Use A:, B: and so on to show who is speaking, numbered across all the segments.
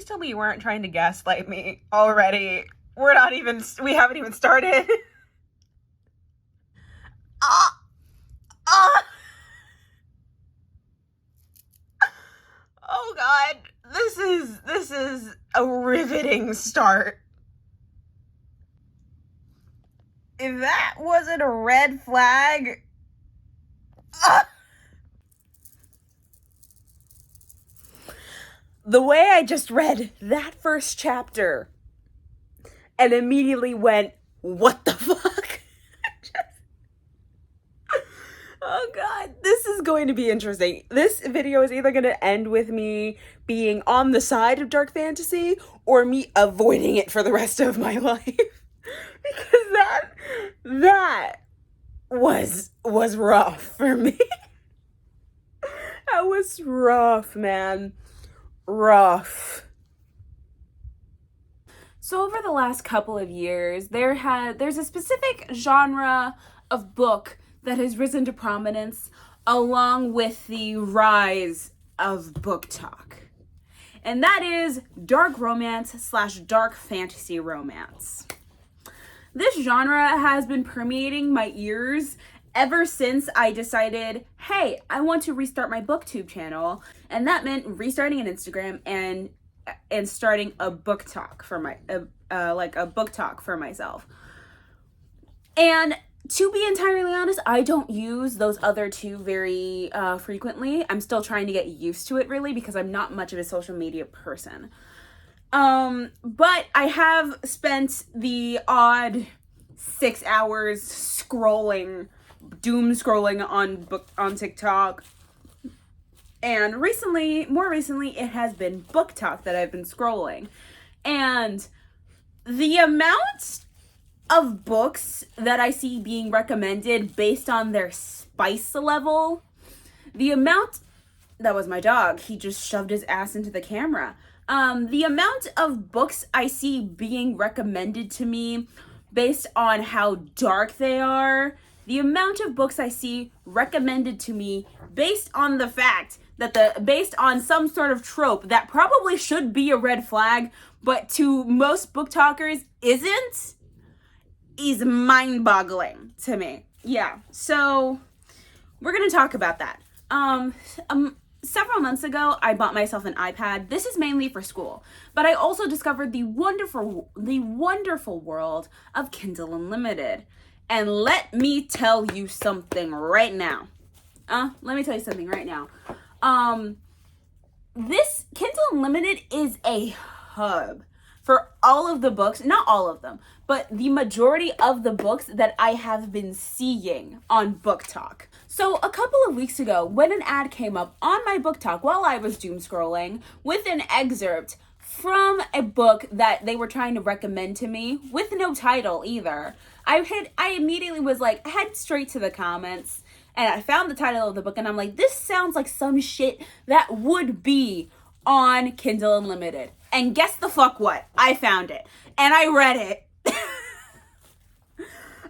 A: Please tell me you weren't trying to gaslight me already. We haven't even started. Ah! Ah! Oh God, this is a riveting start. If that wasn't a red flag, the way I just read that first chapter and immediately went, what the fuck? Oh God, this is going to be interesting. This video is either going to end with me being on the side of dark fantasy or me avoiding it for the rest of my life. Because that was rough for me. That was rough, man. Rough. So over the last couple of years, there's a specific genre of book that has risen to prominence along with the rise of Booktok. And that is dark romance / dark fantasy romance. This genre has been permeating my ears ever since I decided, hey, I want to restart my booktube channel. And that meant restarting an Instagram and starting a Booktok for a Booktok for myself. And to be entirely honest, I don't use those other two very frequently. I'm still trying to get used to it, really, because I'm not much of a social media person. But I have spent the odd 6 hours doom scrolling on TikTok. And more recently, it has been Booktok that I've been scrolling. And the amount of books that I see being recommended based on their spice level, that was my dog. He just shoved his ass into the camera. The amount of books I see being recommended to me based on how dark they are, the amount of books I see recommended to me based on the fact that based on some sort of trope that probably should be a red flag, but to most booktalkers isn't, is mind-boggling to me. Yeah, so we're gonna talk about that. Several months ago, I bought myself an iPad. This is mainly for school, but I also discovered the wonderful world of Kindle Unlimited. And let me tell you something right now. This Kindle Unlimited is a hub for all of the books, not all of them, but the majority of the books that I have been seeing on Booktok. So a couple of weeks ago, when an ad came up on my Booktok while I was doom scrolling with an excerpt from a book that they were trying to recommend to me with no title either, I immediately was like, head straight to the comments, and I found the title of the book, and I'm like, this sounds like some shit that would be on Kindle Unlimited. And guess the fuck what? I found it. And I read it.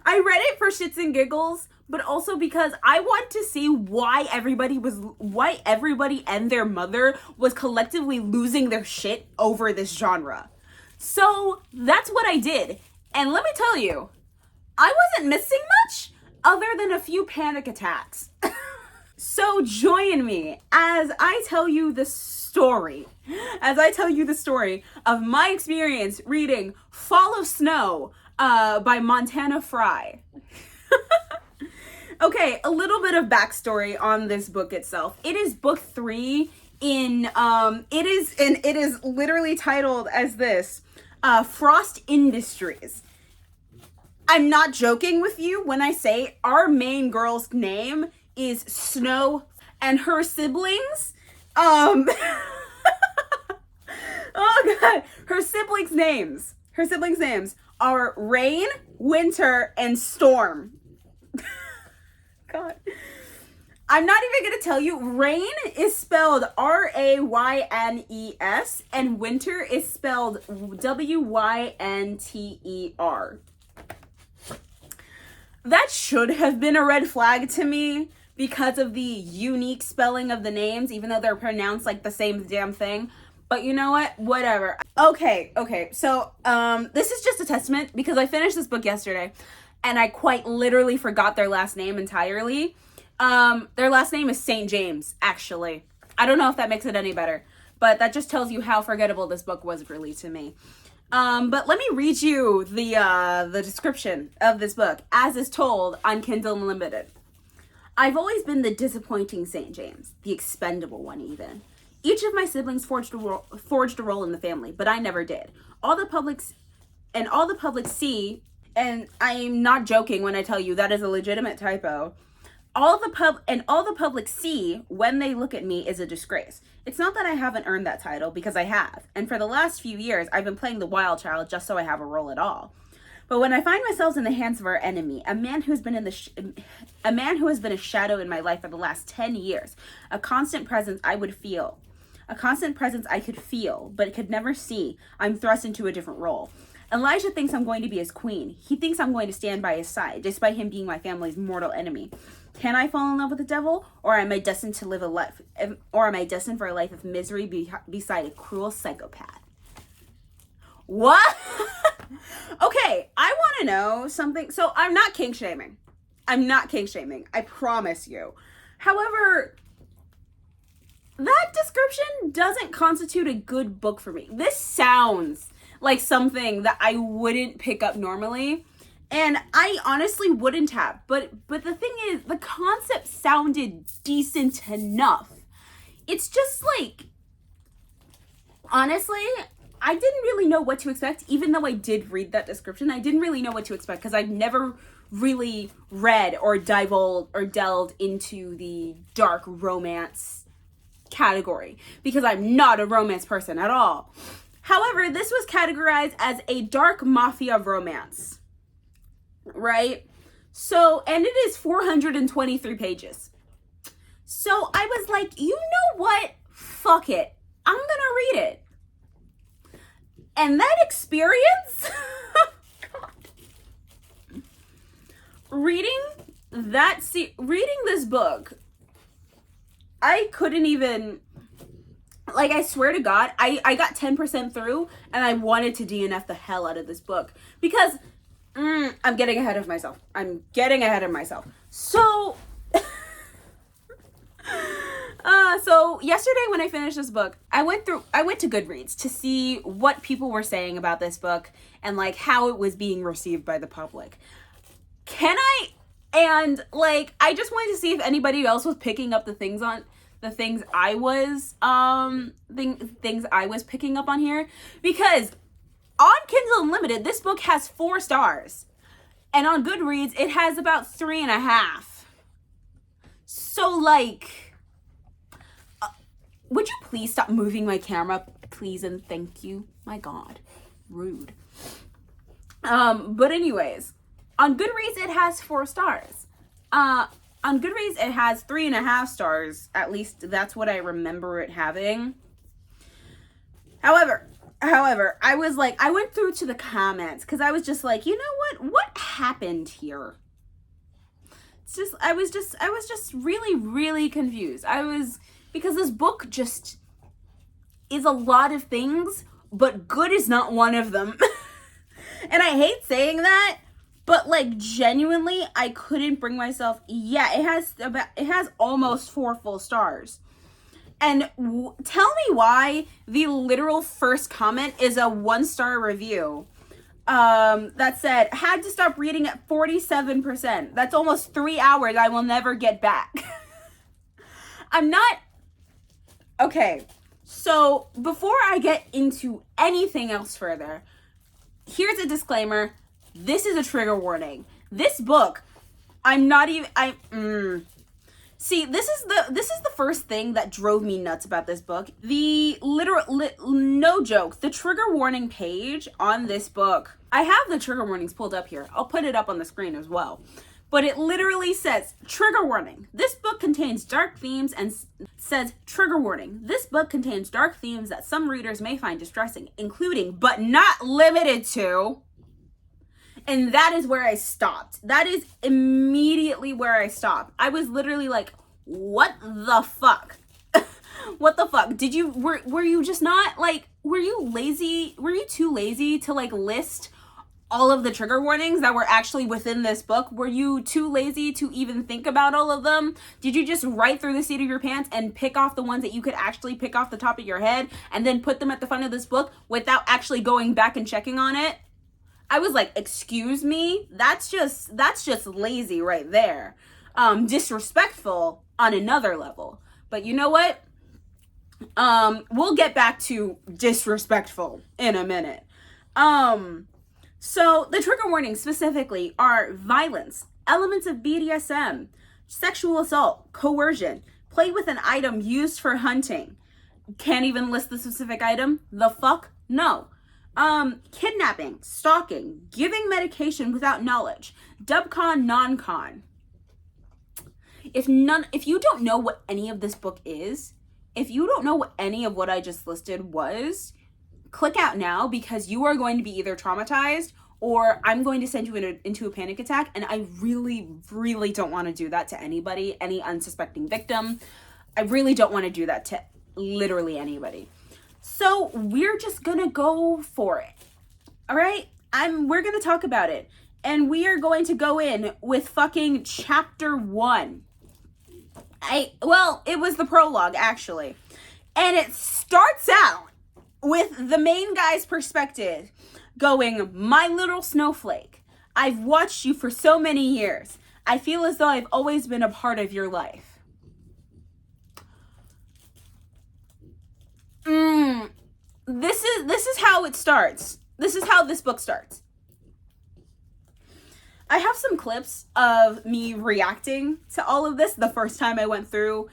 A: I read it for shits and giggles, but also because I want to see why everybody and their mother was collectively losing their shit over this genre. So that's what I did. And let me tell you, I wasn't missing much other than a few panic attacks. So join me as I tell you the story of my experience reading Fall of Snow by Montana Fry. Okay, a little bit of backstory on this book itself. It is book 3 it is literally titled as this, Frost Industries. I'm not joking with you when I say our main girl's name is Snow, and her siblings, oh God, her siblings' names are Rain, Winter, and Storm. God. I'm not even going to tell you. Rain is spelled Raynes, and Winter is spelled Winter. That should have been a red flag to me because of the unique spelling of the names, even though they're pronounced like the same damn thing. But you know what? Whatever. Okay. So, this is just a testament because I finished this book yesterday and I quite literally forgot their last name entirely. Their last name is St. James, actually. I don't know if that makes it any better, but that just tells you how forgettable this book was really to me. But let me read you the description of this book as is told on Kindle Unlimited. I've always been the disappointing St. James, the expendable one even. Each of my siblings forged a role in the family, but I never did. All the public see, and I'm not joking when I tell you that is a legitimate typo. All the public see when they look at me is a disgrace. It's not that I haven't earned that title, because I have. And for the last few years, I've been playing the wild child just so I have a role at all. But when I find myself in the hands of our enemy, a man who has been a shadow in my life for the last 10 years, a constant presence I could feel, but could never see, I'm thrust into a different role. Elijah thinks I'm going to be his queen. He thinks I'm going to stand by his side, despite him being my family's mortal enemy. Can I fall in love with the devil, or am I destined for a life of misery beside a cruel psychopath? What? Okay, I want to know something. So I'm not kink shaming. I promise you. However, that description doesn't constitute a good book for me. This sounds like something that I wouldn't pick up normally. And I honestly wouldn't have. But the thing is, the concept sounded decent enough. It's just like, honestly, I didn't really know what to expect. Even though I did read that description, I didn't really know what to expect because I've never really read or delved into the dark romance category because I'm not a romance person at all. However, this was categorized as a dark mafia romance, right? So, and it is 423 pages. So I was like, you know what? Fuck it. I'm gonna read it. And that experience, reading this book, I couldn't even, like, I swear to God, I got 10% through and I wanted to DNF the hell out of this book because I'm getting ahead of myself. So yesterday when I finished this book, I went to Goodreads to see what people were saying about this book and like how it was being received by the public. I just wanted to see if anybody else was picking up the things I was picking up on here, because on Kindle Unlimited, this book has 4 stars. And on Goodreads, it has about 3.5. So, like, would you please stop moving my camera? Please and thank you. My God. Rude. But anyways, on Goodreads, it has 4 stars. On Goodreads, it has 3.5 stars. At least that's what I remember it having. However, I went through to the comments because I was just like, you know what happened here? I was just really, really confused. Because this book just is a lot of things, but good is not one of them. And I hate saying that, but like genuinely, I couldn't bring myself. Yeah, it has almost 4 full stars. And tell me why the literal first comment is a 1-star review that said, had to stop reading at 47%. That's almost 3 hours I will never get back. Okay, so before I get into anything else further, here's a disclaimer. This is a trigger warning. This book, See, this is the first thing that drove me nuts about this book. No joke, the trigger warning page on this book. I have the trigger warnings pulled up here. I'll put it up on the screen as well. But it literally says, trigger warning. This book contains dark themes and says, trigger warning. This book contains dark themes that some readers may find distressing, including, but not limited to. And that is where I stopped. That is immediately where I stopped. I was literally like, what the fuck? What the fuck? Were you just not like, were you lazy? Were you too lazy to like list all of the trigger warnings that were actually within this book? Were you too lazy to even think about all of them? Did you just write through the seat of your pants and pick off the ones that you could actually pick off the top of your head and then put them at the front of this book without actually going back and checking on it? I was like, excuse me? That's just lazy right there. Disrespectful on another level. But you know what? We'll get back to disrespectful in a minute. So the trigger warnings specifically are violence, elements of BDSM, sexual assault, coercion, play with an item used for hunting. Can't even list the specific item. The fuck? No. Kidnapping, stalking, giving medication without knowledge, dubcon, non-con. If you don't know what any of this book is, if you don't know what any of what I just listed was, click out now, because you are going to be either traumatized or I'm going to send you into a panic attack. And I really, really don't want to do that to anybody, any unsuspecting victim. I really don't want to do that to literally anybody. So we're just going to go for it. All right? We're going to talk about it. And we are going to go in with fucking chapter 1. It was the prologue, actually. And it starts out with the main guy's perspective going, "My little snowflake, I've watched you for so many years. I feel as though I've always been a part of your life." This is how it starts. This is how this book starts. I have some clips of me reacting to all of this the first time I went through.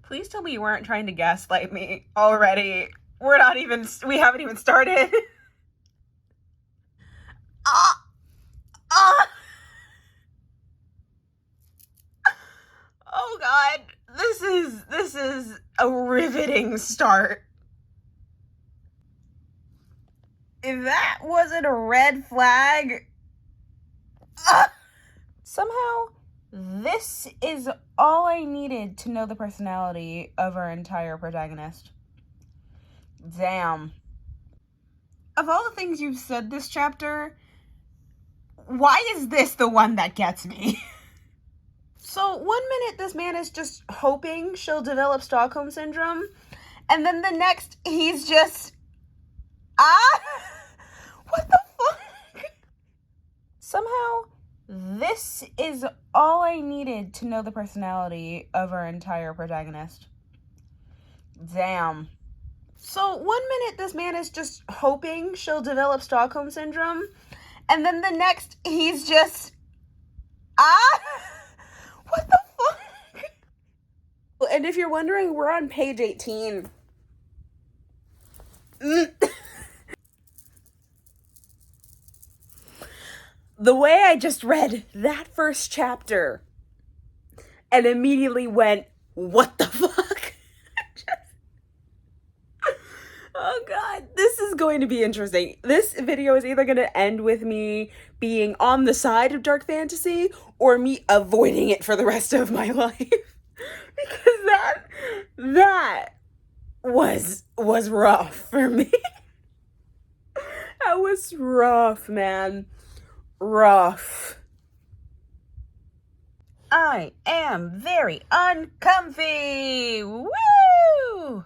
B: Please tell me you weren't trying to gaslight me already. We haven't even started. Oh God, this is a riveting start. If that wasn't a red flag, somehow this is all I needed to know the personality of our entire protagonist. Damn. Of all the things you've said this chapter, why is this the one that gets me? So 1 minute this man is just hoping she'll develop Stockholm Syndrome, and then the next he's just, what the fuck? Somehow this is all I needed to know the personality of our entire protagonist. Damn. So 1 minute this man is just hoping she'll develop Stockholm Syndrome, and then the next he's just, what the fuck? And if you're wondering, we're on page 18. The way I just read that first chapter and immediately went, what the fuck? Oh God, this is going to be interesting. This video is either going to end with me being on the side of dark fantasy or me avoiding it for the rest of my life. Because that was rough for me. That was rough, man. Rough. I am very uncomfy. Woo!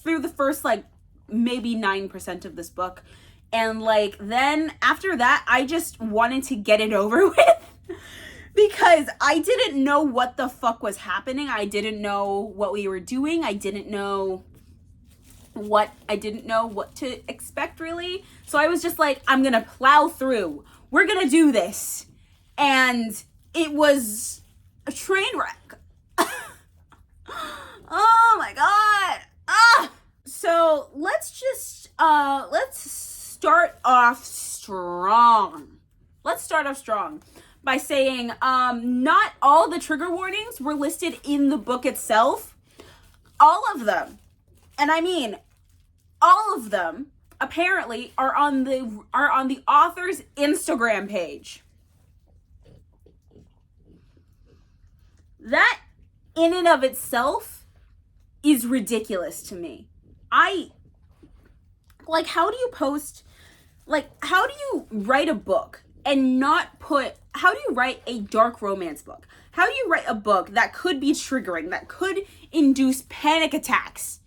A: Through the first maybe 9% of this book, and then after that I just wanted to get it over with because I didn't know what the fuck was happening. I didn't know what we were doing. I didn't know what to expect, really. So I was just like, I'm gonna plow through, we're gonna do this. And it was a train wreck. Oh my God. So let's start off strong. Let's start off strong by saying not all the trigger warnings were listed in the book itself. All of them, and I mean all of them, apparently are on the author's Instagram page. That in and of itself is ridiculous to me. How do you post, how do you write a book and not put, how do you write a dark romance book? How do you write a book that could be triggering, that could induce panic attacks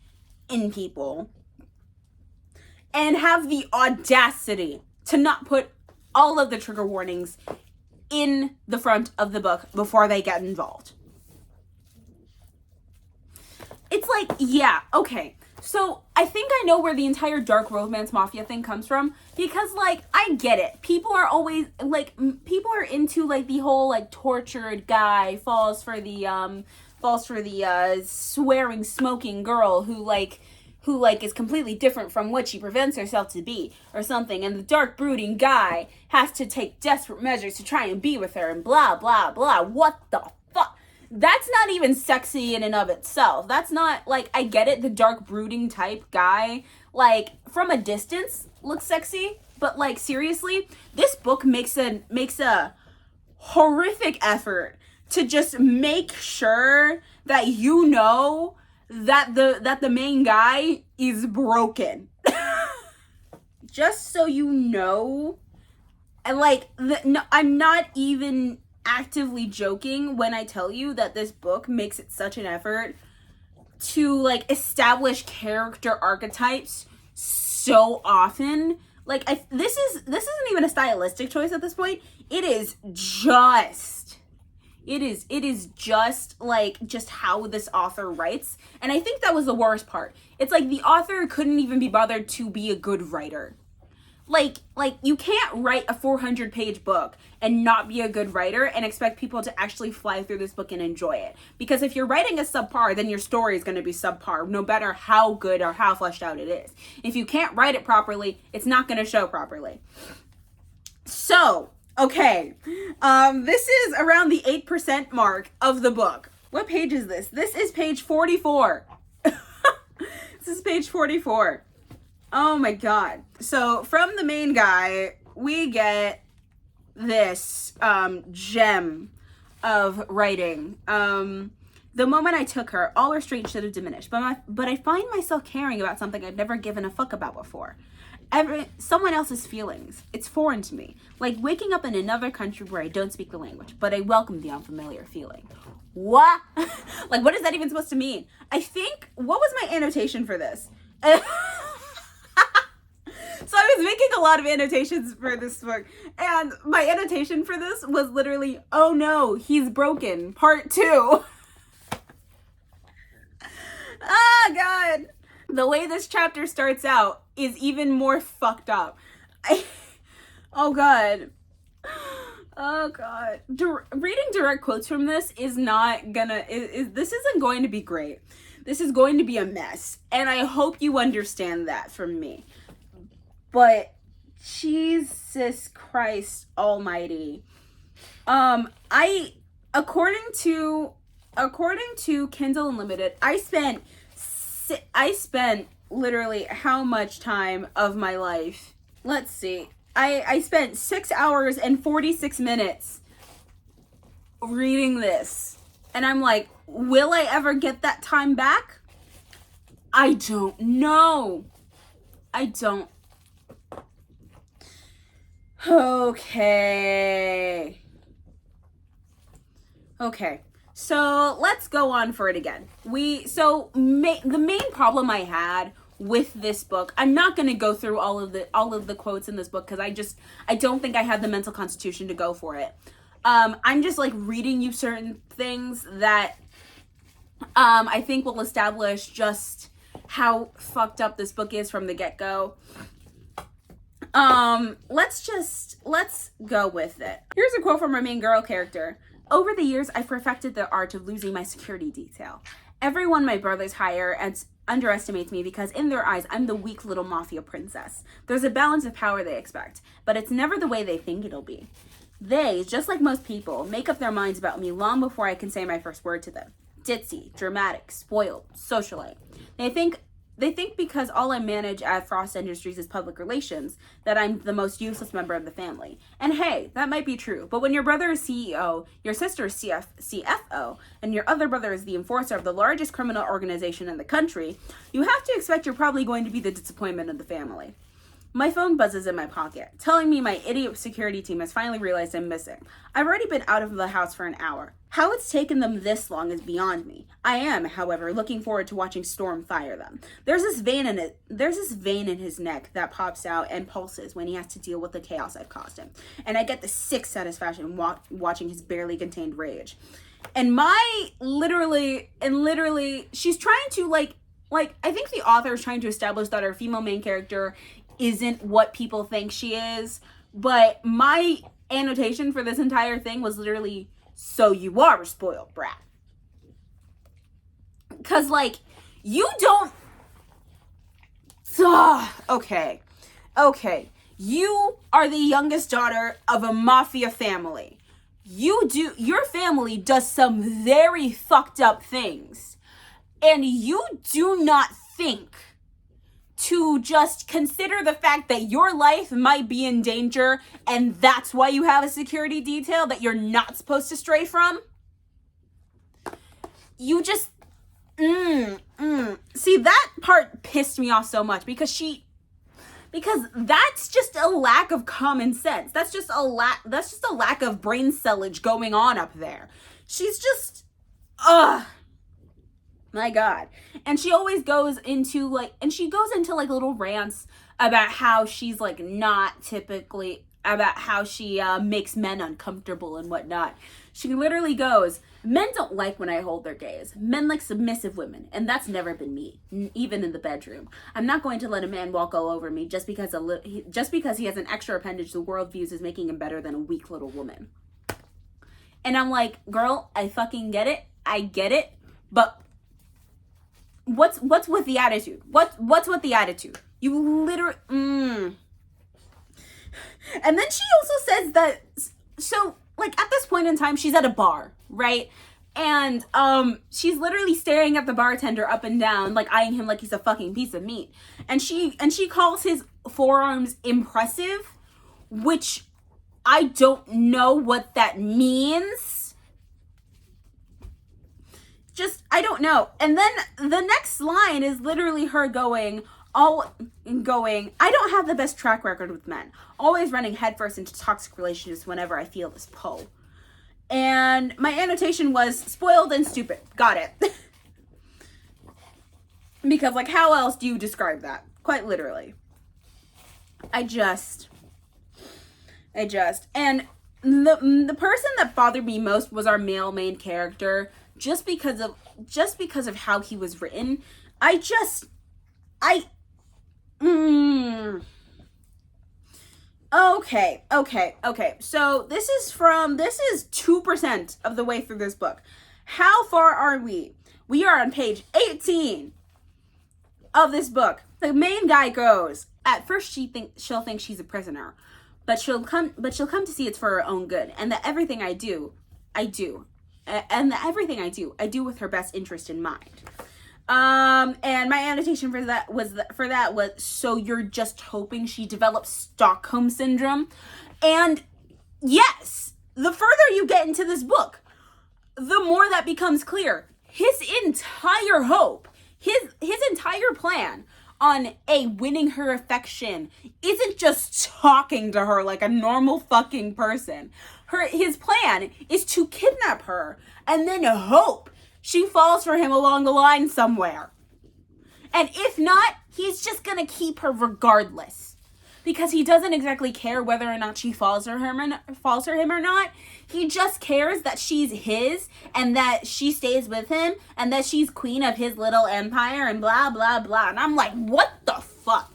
A: in people, and have the audacity to not put all of the trigger warnings in the front of the book before they get involved? It's like, yeah, okay. So I think I know where the entire dark romance mafia thing comes from, because I get it. People are always people are into the whole tortured guy falls for the swearing, smoking girl who is completely different from what she prevents herself to be or something, and the dark brooding guy has to take desperate measures to try and be with her and blah blah blah. What the fuck? That's not even sexy in and of itself. That's not, I get it, the dark brooding type guy, from a distance looks sexy, but seriously, this book makes a horrific effort to just make sure that that the main guy is broken. Just so you know. And no, I'm not even actively joking when I tell you that this book makes it such an effort to establish character archetypes so often. This isn't even a stylistic choice at this point. It is just just how this author writes. And I think that was the worst part. It's the author couldn't even be bothered to be a good writer. You can't write a 400-page book and not be a good writer and expect people to actually fly through this book and enjoy it. Because if you're writing a subpar, then your story is going to be subpar, no matter how good or how fleshed out it is. If you can't write it properly, it's not going to show properly. So, okay, this is around the 8% mark of the book. What page is this? This is page 44. This is page 44. Oh my god. So from the main guy, we get this gem of writing. The moment I took her, all restraint should have diminished, but I find myself caring about something I've never given a fuck about before. Someone else's feelings. It's foreign to me. Like waking up in another country where I don't speak the language, but I welcome the unfamiliar feeling. What? What is that even supposed to mean? I think, what was my annotation for this? So I was making a lot of annotations for this book, and my annotation for this was literally, oh no, he's broken, part 2. Ah, God. The way this chapter starts out is even more fucked up. Oh, God. Oh, God. Reading direct quotes from this is not gonna, this isn't going to be great. This is going to be a mess, and I hope you understand that from me. But Jesus Christ Almighty, according to Kindle Unlimited, I spent literally how much time of my life? Let's see. I spent 6 hours and 46 minutes reading this, and I'm like, will I ever get that time back? I don't know. I don't. Okay, so let's go on for it again. The main problem I had with this book, I'm not going to go through all of the quotes in this book because I don't think I had the mental constitution to go for it. I'm just reading you certain things that I think will establish just how fucked up this book is from the get-go. Let's go with it. Here's a quote from our main girl character. Over the years, I've perfected the art of losing my security detail. Everyone my brothers hire and underestimates me because in their eyes, I'm the weak little mafia princess. There's a balance of power they expect, but it's never the way they think it'll be. They, just like most people, make up their minds about me long before I can say my first word to them. Ditzy, dramatic, spoiled, socialite. They think They think because all I manage at Frost Industries is public relations, that I'm the most useless member of the family. And hey, that might be true, but when your brother is CEO, your sister is CFO, and your other brother is the enforcer of the largest criminal organization in the country, you have to expect you're probably going to be the disappointment of the family. My phone buzzes in my pocket, telling me my idiot security team has finally realized I'm missing. I've already been out of the house for an hour. How it's taken them this long is beyond me. I am, however, looking forward to watching Storm fire them. There's this vein in his neck that pops out and pulses when he has to deal with the chaos I've caused him. And I get the sick satisfaction watching his barely contained rage. And literally, she's trying to like, I think the author is trying to establish that our female main character isn't what people think she is, but my annotation for this entire thing was literally, so you are a spoiled brat. Cause like, you don't, okay, you are the youngest daughter of a mafia family. Your family does some very fucked up things, and you do not think to just consider the fact that your life might be in danger, and that's why you have a security detail that you're not supposed to stray from. You just, See, that part pissed me off so much because that's just a lack of common sense. That's just a lack of brain cellage going on up there. She's just, my God. And she always goes into little rants about how she's like not typically, about how she makes men uncomfortable and whatnot. She literally goes, men don't like when I hold their gaze. Men like submissive women, and that's never been me, even in the bedroom. I'm not going to let a man walk all over me just because he has an extra appendage the world views as making him better than a weak little woman. And I'm like, girl, I fucking get it. I get it, but what's with the attitude? What's with the attitude? You literally, And then she also says that, so like at this point in time, she's at a bar, right? And she's literally staring at the bartender up and down, like eyeing him like he's a fucking piece of meat. And she calls his forearms impressive, which I don't know what that means. I don't know. And then the next line is literally her going, I don't have the best track record with men. Always running headfirst into toxic relationships whenever I feel this pull. And my annotation was spoiled and stupid. Got it. Because like, how else do you describe that? Quite literally. And the person that bothered me most was our male main character. Just because of how he was written. Okay. So this is 2% of the way through this book. How far are we? We are on page 18 of this book. The main guy goes, at first she'll think she's a prisoner, but she'll come to see it's for her own good, and that everything I do with her best interest in mind. And my annotation for that was, so you're just hoping she develops Stockholm syndrome? And yes, the further you get into this book, the more that becomes clear. His entire hope, his entire plan on winning her affection isn't just talking to her like a normal fucking person. His plan is to kidnap her and then hope she falls for him along the line somewhere. And if not, he's just gonna keep her regardless. Because he doesn't exactly care whether or not she falls for him or not. He just cares that she's his and that she stays with him and that she's queen of his little empire and blah, blah, blah. And I'm like, what the fuck?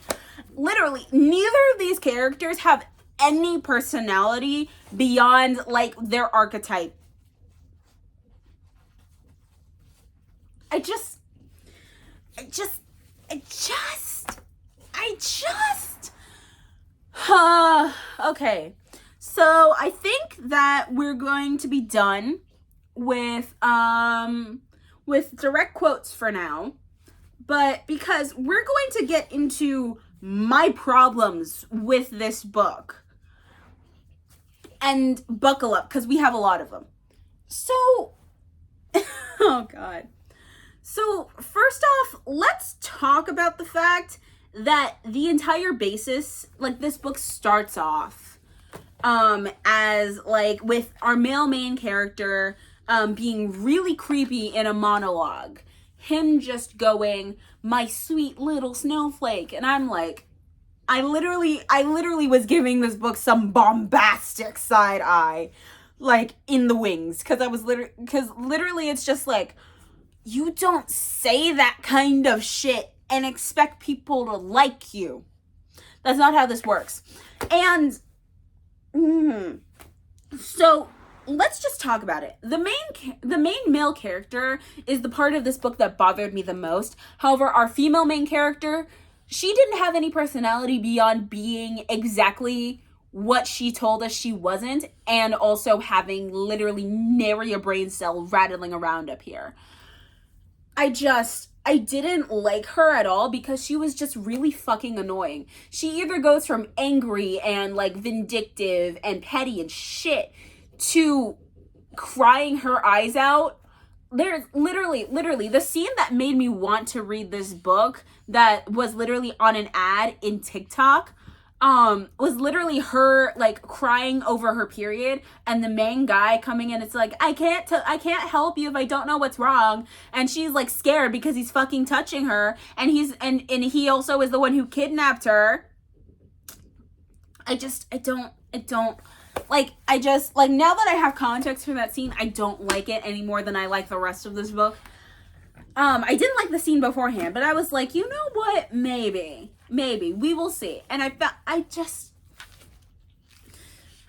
A: Literally, neither of these characters have any personality beyond like their archetype. I just okay. So I think that we're going to be done with direct quotes for now. but because we're going to get into my problems with this book. And buckle up, because we have a lot of them. So, oh God. So, first off, let's talk about the fact that the entire basis, like, this book starts off as, like, with our male main character being really creepy in a monologue. Him just going, "My sweet little snowflake." And I'm like, I literally was giving this book some bombastic side eye, like, in the wings. Because literally it's just like, you don't say that kind of shit and expect people to like you. That's not how this works. And so let's just talk about it. The main male character is the part of this book that bothered me the most. However, our female main character, she didn't have any personality beyond being exactly what she told us she wasn't, and also having literally nary a brain cell rattling around up here. I didn't like her at all because she was just really fucking annoying. She either goes from angry and, like, vindictive and petty and shit to crying her eyes out. There's literally the scene that made me want to read this book, that was literally on an ad in TikTok, was literally her, like, crying over her period, and the main guy coming in. It's like, I can't help you if I don't know what's wrong. And she's, like, scared because he's fucking touching her, and he also is the one who kidnapped her. I don't like, now that I have context for that scene, I don't like it any more than I like the rest of this book. I didn't like the scene beforehand, but I was like, you know what? Maybe, we will see. And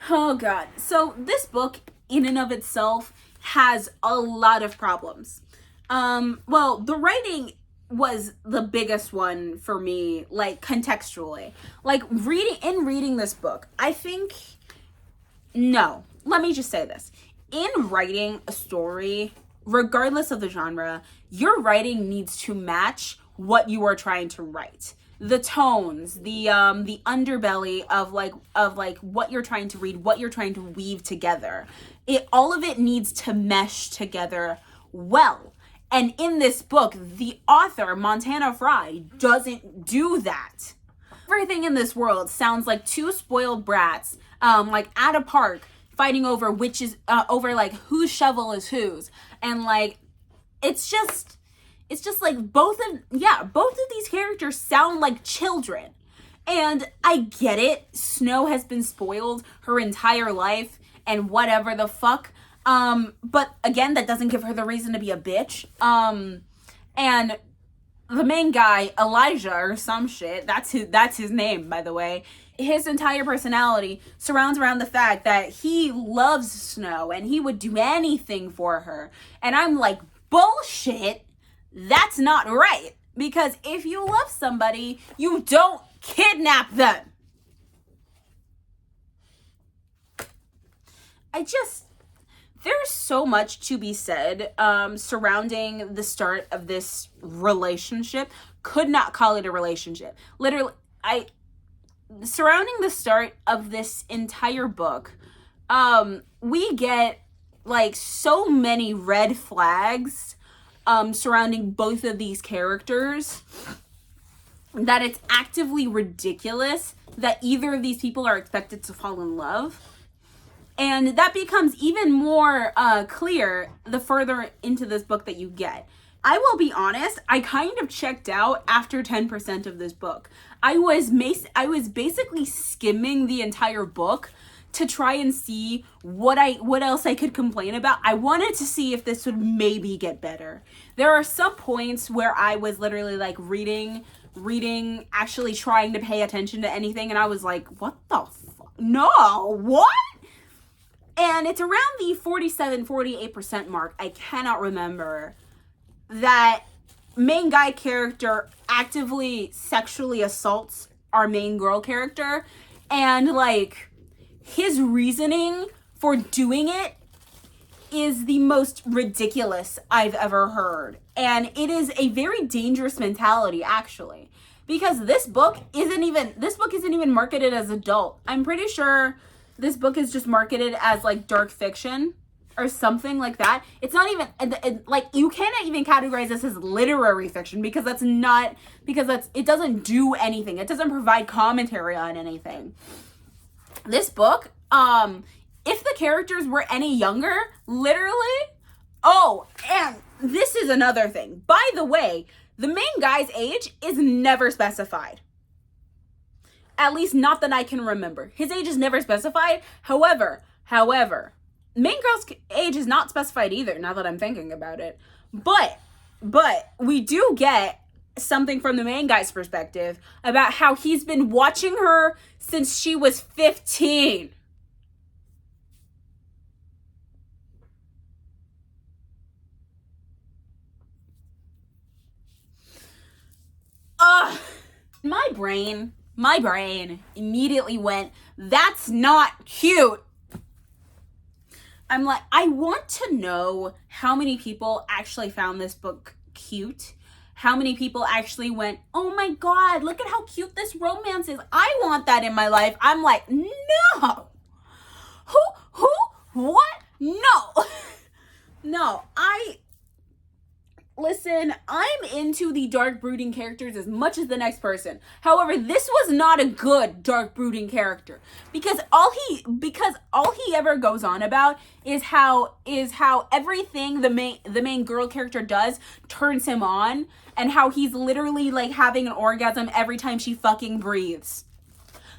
A: oh God. So this book, in and of itself, has a lot of problems. Well, the writing was the biggest one for me, like, contextually. Like, reading this book, I think, no, let me just say this. In writing a story, regardless of the genre, your writing needs to match what you are trying to write. The tones, the underbelly of what you're trying to read, what you're trying to weave together. All of it needs to mesh together well. And in this book, the author, Montana Fry, doesn't do that. Everything in this world sounds like two spoiled brats, like, at a park, fighting over like, whose shovel is whose. And, like, it's just like, both of these characters sound like children. And I get it. Snow has been spoiled her entire life and whatever the fuck. But again, that doesn't give her the reason to be a bitch. And the main guy, Elijah or some shit, that's his name, by the way. His entire personality surrounds around the fact that he loves Snow and he would do anything for her. And I'm like, bullshit. That's not right. Because if you love somebody, you don't kidnap them. There's so much to be said surrounding the start of this relationship. Could not call it a relationship. Literally, surrounding the start of this entire book, we get, like, so many red flags surrounding both of these characters that it's actively ridiculous that either of these people are expected to fall in love. And that becomes even more clear the further into this book that you get. I will be honest, I kind of checked out after 10% of this book. I was basically skimming the entire book to try and see what else I could complain about. I wanted to see if this would maybe get better. There are some points where I was literally, like, reading, actually trying to pay attention to anything, and I was like, what the fuck? No, what? And it's around the 47-48% mark, I cannot remember, that main guy character actively sexually assaults our main girl character. And, like, his reasoning for doing it is the most ridiculous I've ever heard. And it is a very dangerous mentality, actually. Because this book isn't even marketed as adult. I'm pretty sure this book is just marketed as like dark fiction or something like that. It's not even like, you cannot even categorize this as literary fiction because it doesn't do anything. It doesn't provide commentary on anything. This book, if the characters were any younger, literally, and this is another thing. By the way, the main guy's age is never specified. At least not that I can remember. His age is never specified. However, main girl's age is not specified either, now that I'm thinking about it. But we do get something from the main guy's perspective about how he's been watching her since she was 15. My brain immediately went, that's not cute. I'm like, I want to know how many people actually found this book cute. How many people actually went, oh my God, look at how cute this romance is. I want that in my life. I'm like, no. Who, what? No. No, listen, I'm into the dark brooding characters as much as the next person. However, this was not a good dark brooding character because all he ever goes on about is how everything the main girl character does turns him on, and how he's literally like having an orgasm every time she fucking breathes.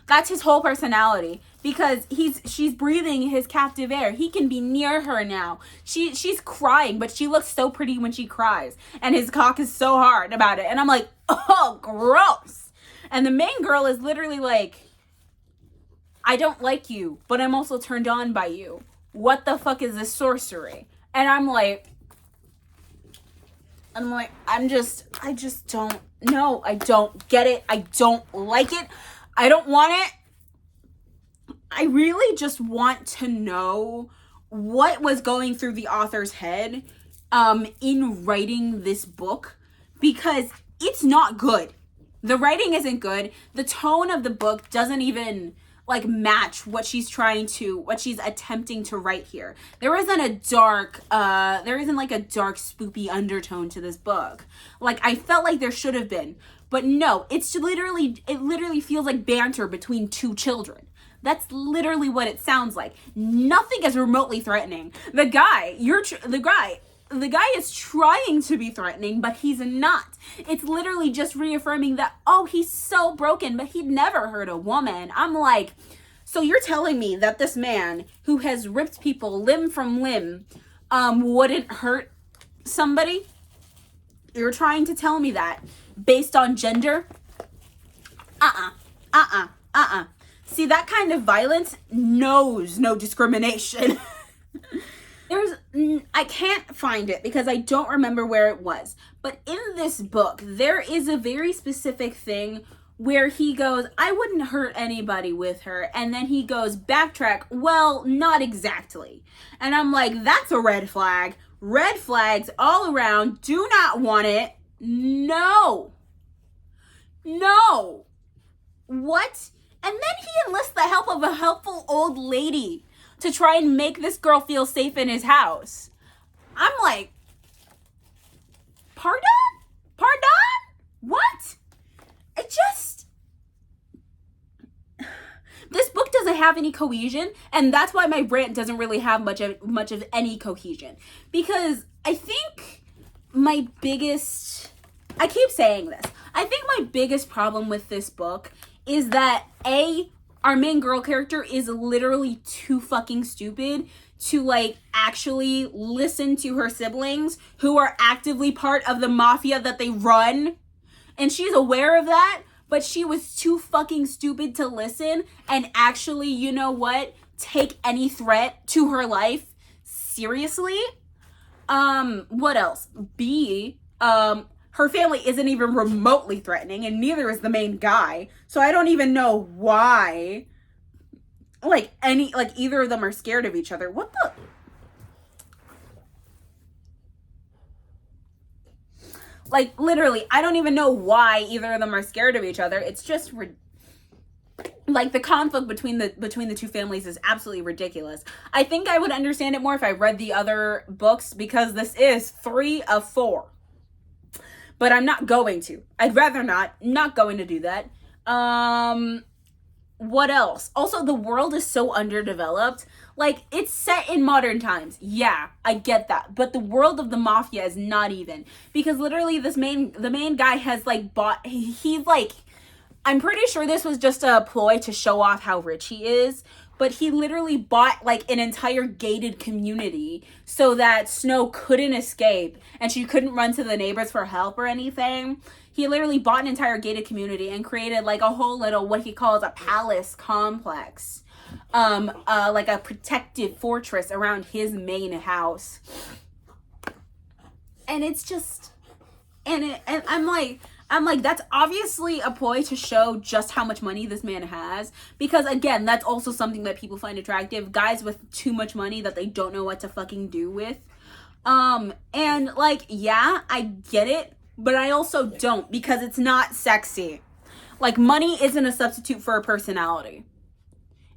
A: That's his whole personality, because she's breathing his captive air. He can be near her now. She's crying, but she looks so pretty when she cries. And his cock is so hard about it. And I'm like, oh, gross. And the main girl is literally like, I don't like you, but I'm also turned on by you. What the fuck is this sorcery? And I just don't know. I don't get it. I don't like it. I don't want it. I really just want to know what was going through the author's head in writing this book, because it's not good. The writing isn't good. The tone of the book doesn't even like match what she's attempting to write here. There isn't like a dark spoopy undertone to this book. Like, I felt like there should have been. But no, it literally feels like banter between two children. That's literally what it sounds like. Nothing is remotely threatening. The guy is trying to be threatening, but he's not. It's literally just reaffirming that, oh, he's so broken, but he'd never hurt a woman. I'm like, so you're telling me that this man who has ripped people limb from limb wouldn't hurt somebody? You're trying to tell me that based on gender? See, that kind of violence knows no discrimination. I can't find it because I don't remember where it was. But in this book, there is a very specific thing where he goes, I wouldn't hurt anybody with her. And then he goes, backtrack, well, not exactly. And I'm like, that's a red flag. Red flags all around. Do not want it. No. What? And then he enlists the help of a helpful old lady to try and make this girl feel safe in his house. I'm like, pardon? What? This book doesn't have any cohesion, and that's why my rant doesn't really have much of any cohesion. Because I think I keep saying this, I think my biggest problem with this book is that our main girl character is literally too fucking stupid to like actually listen to her siblings who are actively part of the mafia that they run. And she's aware of that, but she was too fucking stupid to listen and actually, you know what, take any threat to her life seriously. What else? Her family isn't even remotely threatening, and neither is the main guy. So I don't even know why, either of them are scared of each other. What the? Like, literally, I don't even know why either of them are scared of each other. It's just like, the conflict between the two families is absolutely ridiculous. I think I would understand it more if I read the other books, because this is 3 of 4. But I'm not going to. I'd rather not going to do that. What else? Also, the world is so underdeveloped. Like, it's set in modern times. Yeah, I get that. But the world of the mafia is not even. Because literally the main guy has, like, he's like, I'm pretty sure this was just a ploy to show off how rich he is. But he literally bought, like, an entire gated community so that Snow couldn't escape and she couldn't run to the neighbors for help or anything. He literally bought an entire gated community and created, like, a whole little, what he calls a palace complex. Like a protective fortress around his main house. And it's just, and I'm like, that's obviously a ploy to show just how much money this man has. Because, again, that's also something that people find attractive. Guys with too much money that they don't know what to fucking do with. And, like, yeah, I get it. But I also don't, because it's not sexy. Like, money isn't a substitute for a personality.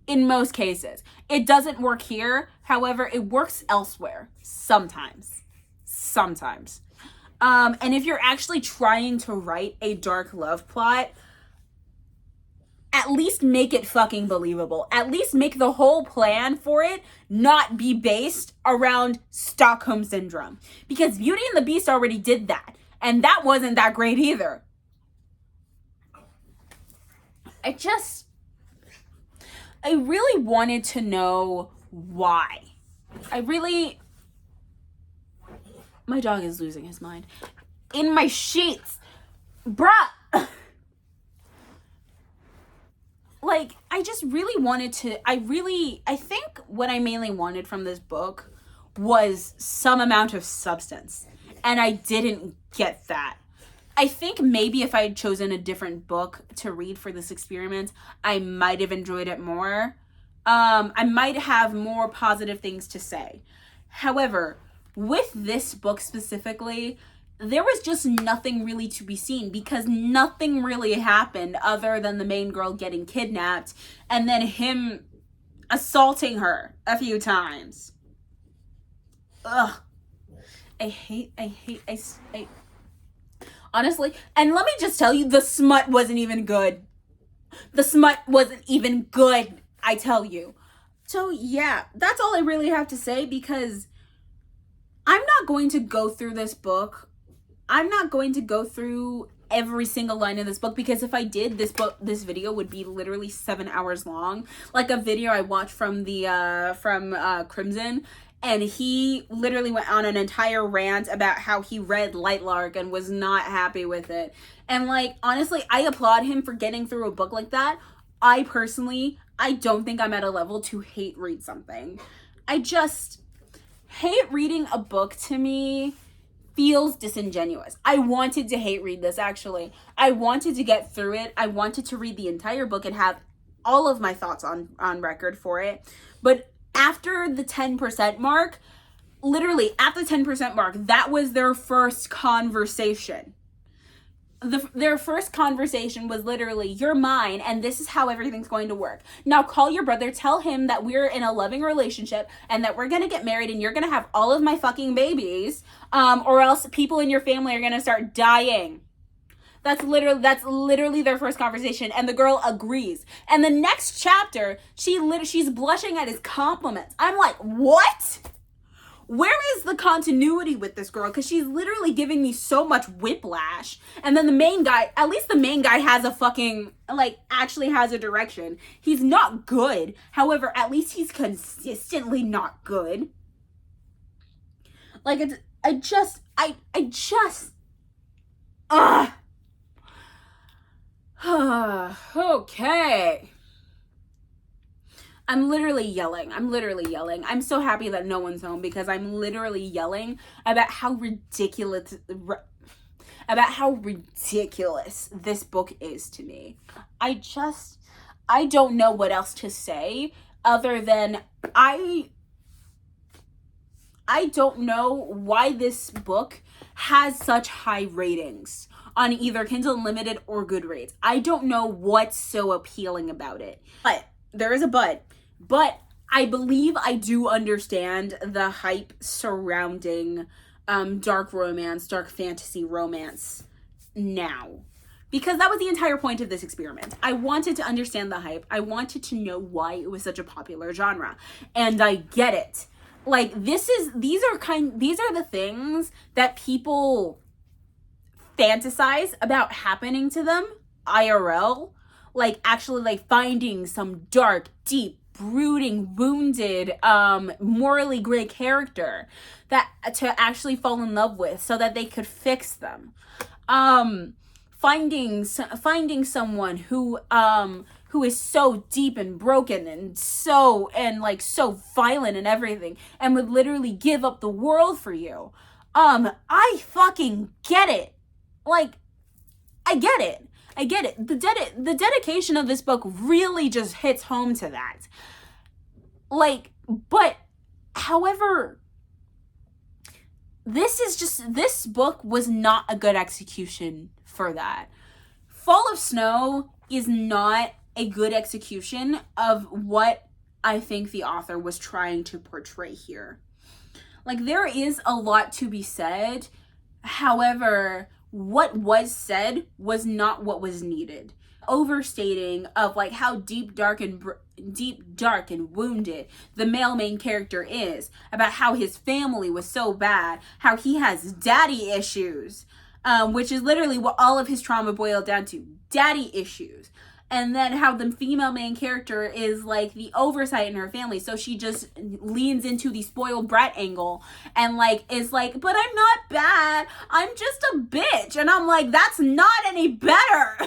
A: In most cases. It doesn't work here. However, it works elsewhere. Sometimes. And if you're actually trying to write a dark love plot, at least make it fucking believable. At least make the whole plan for it not be based around Stockholm Syndrome. Because Beauty and the Beast already did that. And that wasn't that great either. I really wanted to know why. My dog is losing his mind. In my sheets. Bruh. Like, I just really wanted to, I think what I mainly wanted from this book was some amount of substance. And I didn't get that. I think maybe if I had chosen a different book to read for this experiment, I might have enjoyed it more. I might have more positive things to say. However, with this book specifically, there was just nothing really to be seen, because nothing really happened other than the main girl getting kidnapped and then him assaulting her a few times. Ugh. Honestly, and let me just tell you, the smut wasn't even good. I tell you. So yeah, that's all I really have to say, because I'm not going to go through this book. I'm not going to go through every single line in this book, because if I did, this video would be literally 7 hours long. Like a video I watched from Crimson, and he literally went on an entire rant about how he read Lightlark and was not happy with it. And, like, honestly, I applaud him for getting through a book like that. I don't think I'm at a level to hate read something. Hate reading a book to me feels disingenuous. I wanted to hate read this, actually. I wanted to get through it. I wanted to read the entire book and have all of my thoughts on record for it. But after the 10% mark, literally at the 10% mark, that was their first conversation. Their first conversation was literally, you're mine, and this is how everything's going to work. Now call your brother, tell him that we're in a loving relationship and that we're going to get married and you're going to have all of my fucking babies, or else people in your family are going to start dying. That's literally their first conversation, and the girl agrees. And the next chapter, she's blushing at his compliments. I'm like, what? Where is the continuity with this girl? Because she's literally giving me so much whiplash. And then the main guy, at least the main guy has a fucking, like, actually has a direction. He's not good. However, at least he's consistently not good. Like, okay. I'm literally yelling. I'm so happy that no one's home, because I'm literally yelling about how ridiculous this book is to me. I don't know what else to say other than I don't know why this book has such high ratings on either Kindle Unlimited or Goodreads. I don't know what's so appealing about it. But there is a but I believe I do understand the hype surrounding dark romance, dark fantasy romance now. Because that was the entire point of this experiment. I wanted to understand the hype. I wanted to know why it was such a popular genre. And I get it. Like, these are the things that people fantasize about happening to them IRL. Like, actually, like, finding some dark, deep, brooding, wounded, morally gray character that to actually fall in love with so that they could fix them. Finding someone who is so deep and broken and so violent and everything and would literally give up the world for you. I fucking get it. Like, I get it. The dedication of this book really just hits home to that. Like, but however, this book was not a good execution for that. Fall of Snow is not a good execution of what I think the author was trying to portray here. Like, there is a lot to be said. However, what was said was not what was needed. Overstating of like how deep, dark, and wounded the male main character is, about how his family was so bad, how he has daddy issues, which is literally what all of his trauma boiled down to, daddy issues. And then how the female main character is like the oversight in her family, so she just leans into the spoiled brat angle and like is like, but I'm not bad, I'm just a bitch. And I'm like, that's not any better.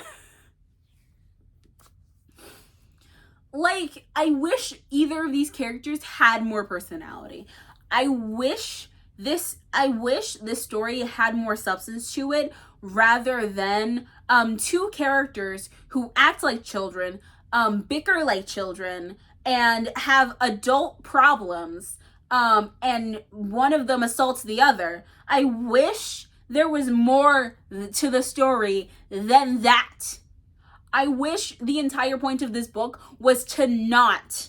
A: Like, I wish either of these characters had more personality. I wish this story had more substance to it, rather than two characters who act like children, bicker like children, and have adult problems, and one of them assaults the other. I wish there was more to the story than that. I wish the entire point of this book was to not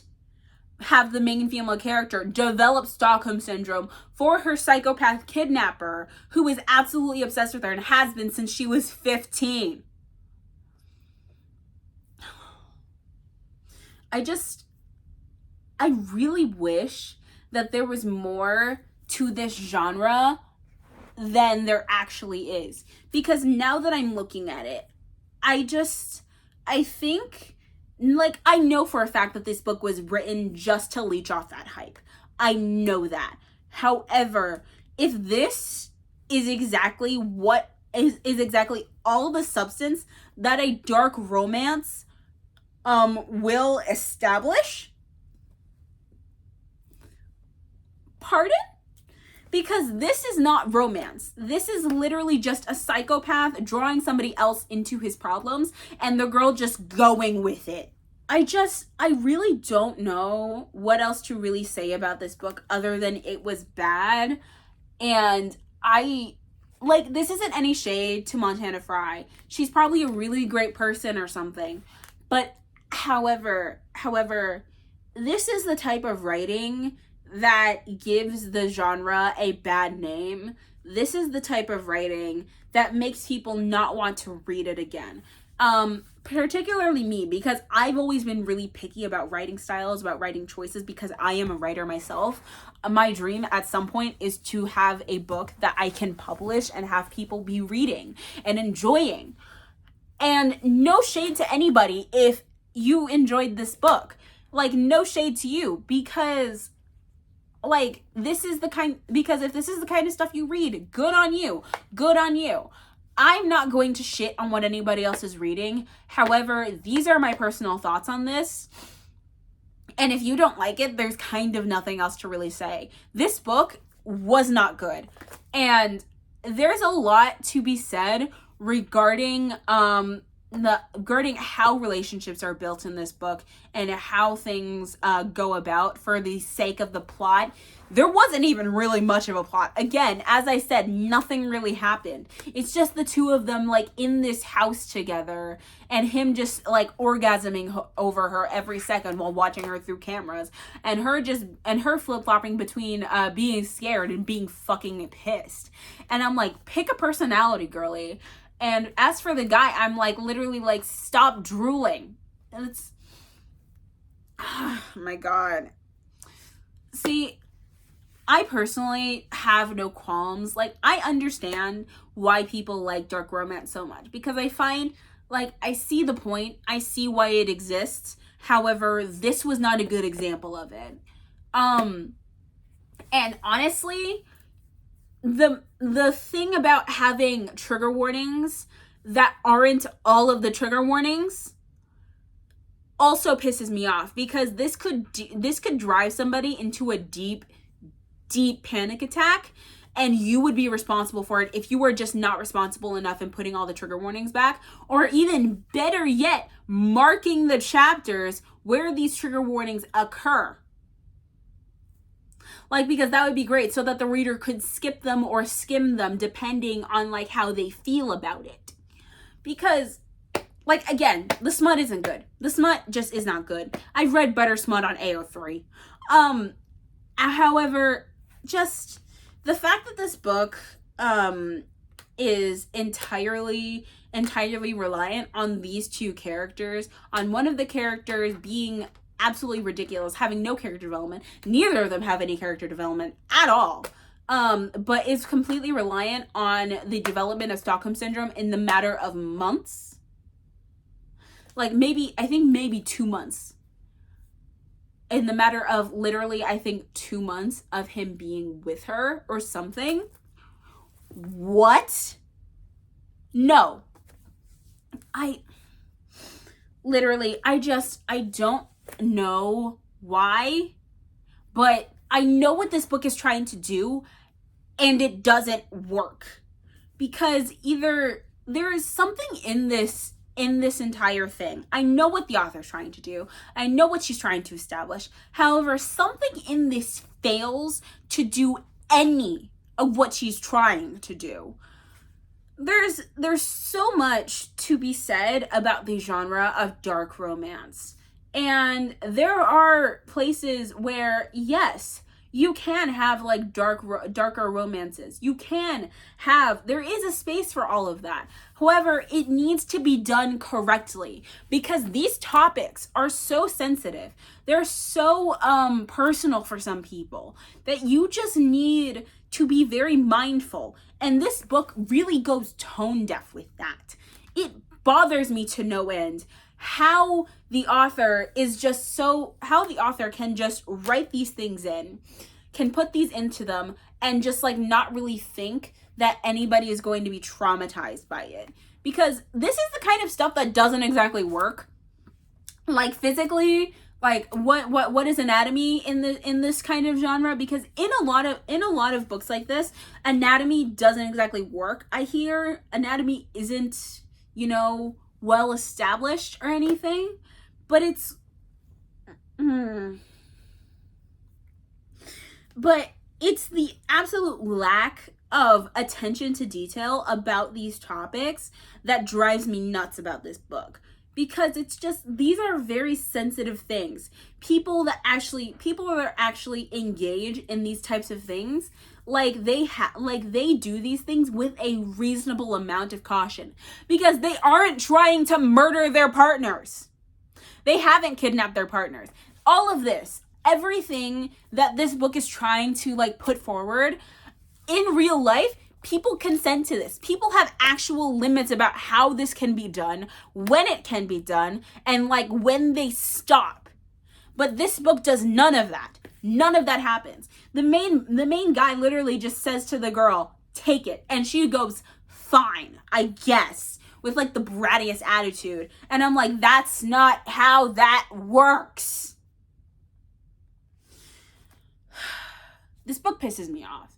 A: have the main female character develop Stockholm Syndrome for her psychopath kidnapper, who is absolutely obsessed with her and has been since she was 15. I really wish that there was more to this genre than there actually is. Because now that I'm looking at it, I think, like, I know for a fact that this book was written just to leech off that hype. I know that. However, if this is exactly what is exactly all the substance that a dark romance will establish, pardon? Because this is not romance. This is literally just a psychopath drawing somebody else into his problems and the girl just going with it. I really don't know what else to really say about this book other than it was bad. And this isn't any shade to Montana Fry. She's probably a really great person or something. But however, this is the type of writing that gives the genre a bad name. This is the type of writing that makes people not want to read it again. Particularly me, because I've always been really picky about writing styles, about writing choices, because I am a writer myself. My dream at some point is to have a book that I can publish and have people be reading and enjoying. And no shade to anybody if you enjoyed this book. Like, no shade to you, because if this is the kind of stuff you read, good on you. I'm not going to shit on what anybody else is reading. However, these are my personal thoughts on this. And if you don't like it, there's kind of nothing else to really say. This book was not good. And there's a lot to be said regarding how relationships are built in this book and how things go about for the sake of the plot. There wasn't even really much of a plot. Again, as I said, nothing really happened. It's just the two of them like in this house together and him just like orgasming over her every second while watching her through cameras, and her flip-flopping between being scared and being fucking pissed. And I'm like, pick a personality, girly. And as for the guy, I'm like, literally like, stop drooling. And it's, oh my God. See, I personally have no qualms. Like, I understand why people like dark romance so much, because I find, like, I see the point. I see why it exists. However, this was not a good example of it. And honestly, the thing about having trigger warnings that aren't all of the trigger warnings also pisses me off, because this could drive somebody into a deep panic attack, and you would be responsible for it if you were just not responsible enough in putting all the trigger warnings back, or even better yet, marking the chapters where these trigger warnings occur. Like, because that would be great, so that the reader could skip them or skim them depending on like how they feel about it. Because, like, again, the smut isn't good. The smut just is not good. I've read better smut on AO3. However, just the fact that this book is entirely reliant on these two characters, on one of the characters being absolutely ridiculous, having no character development. Neither of them have any character development at all. But is completely reliant on the development of Stockholm Syndrome in the matter of months. Like, I think maybe 2 months. In the matter of literally, I think 2 months of him being with her or something. What? No. I don't know why, but I know what this book is trying to do, and it doesn't work, because either there is something in this entire thing. I know what the author's trying to do. I know what she's trying to establish. However, something in this fails to do any of what she's trying to do. There's so much to be said about the genre of dark romance. And there are places where, yes, you can have like darker romances. There is a space for all of that. However, it needs to be done correctly, because these topics are so sensitive. They're so personal for some people that you just need to be very mindful. And this book really goes tone deaf with that. It bothers me to no end how the author can just write these things in, can put these into them, and just like not really think that anybody is going to be traumatized by it. Because this is the kind of stuff that doesn't exactly work. Like, physically, like what is anatomy in this kind of genre? Because in a lot of books like this, anatomy doesn't exactly work. I hear anatomy isn't, well established or anything, but it's the absolute lack of attention to detail about these topics that drives me nuts about this book. Because it's just, these are very sensitive things. People that are actually engaged in these types of things, they do these things with a reasonable amount of caution, because they aren't trying to murder their partners. They haven't kidnapped their partners. All of this, everything that this book is trying to like put forward in real life, people consent to this. People have actual limits about how this can be done, when it can be done, and like when they stop. But this book does none of that. None of that happens. The main guy literally just says to the girl, "Take it." And she goes, "Fine, I guess," with like the brattiest attitude. And I'm like, that's not how that works. This book pisses me off.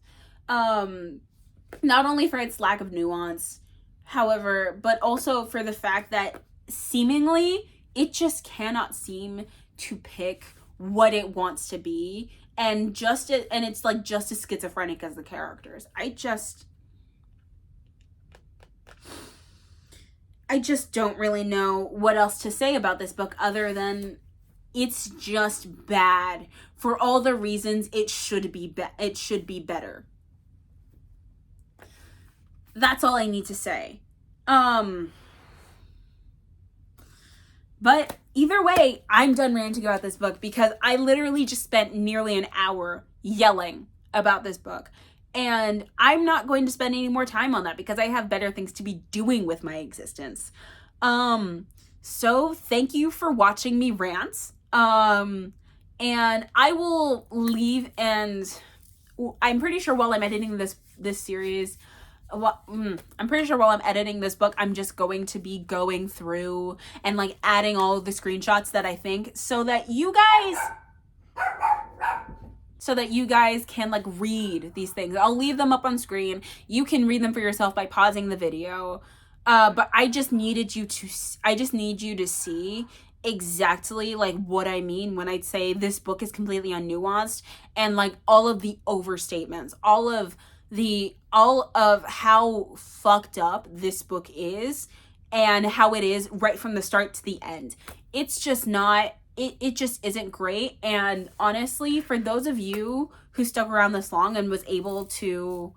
A: Not only for its lack of nuance, However, but also for the fact that seemingly it just cannot seem to pick what it wants to be, and it's like just as schizophrenic as the characters. I just don't really know what else to say about this book other than it's just bad for all the reasons it should be better. That's all I need to say. But either way, I'm done ranting about this book because I literally just spent nearly an hour yelling about this book. And I'm not going to spend any more time on that because I have better things to be doing with my existence. So thank you for watching me rant. And I will leave, and I'm pretty sure while I'm editing this series, I'm pretty sure while I'm editing this book, I'm just going to be going through and like adding all of the screenshots that I think so that you guys can like read these things. I'll leave them up on screen. You can read them for yourself by pausing the video. But I just need you to see exactly like what I mean when I say this book is completely unnuanced, and like all of the overstatements, all of how fucked up this book is, and how it is right from the start to the end. It's just not, it just isn't great. And honestly, for those of you who stuck around this long and was able to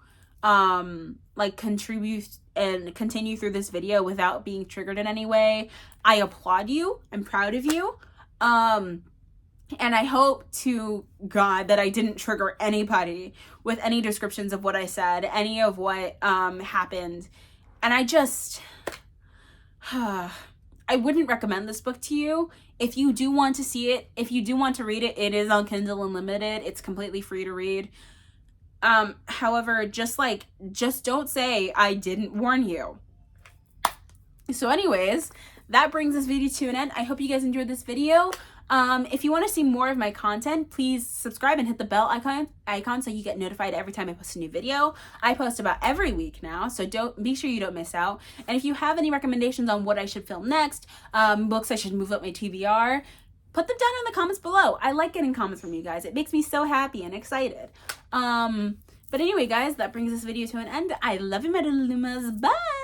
A: like contribute and continue through this video without being triggered in any way, I applaud you. I'm proud of you. And I hope to God that I didn't trigger anybody with any descriptions of what I said, any of what happened. And I just, I wouldn't recommend this book to you. If you do want to see it, if you do want to read it, it is on Kindle Unlimited. It's completely free to read. However, just don't say I didn't warn you. So anyways, that brings this video to an end. I hope you guys enjoyed this video. If you want to see more of my content, please subscribe and hit the bell icon so you get notified every time I post a new video. I post about every week now, so be sure you don't miss out. And if you have any recommendations on what I should film next, books I should move up my TBR, put them down in the comments below. I like getting comments from you guys. It makes me so happy and excited. But anyway, guys, that brings this video to an end. I love you, my little Lumas. Bye!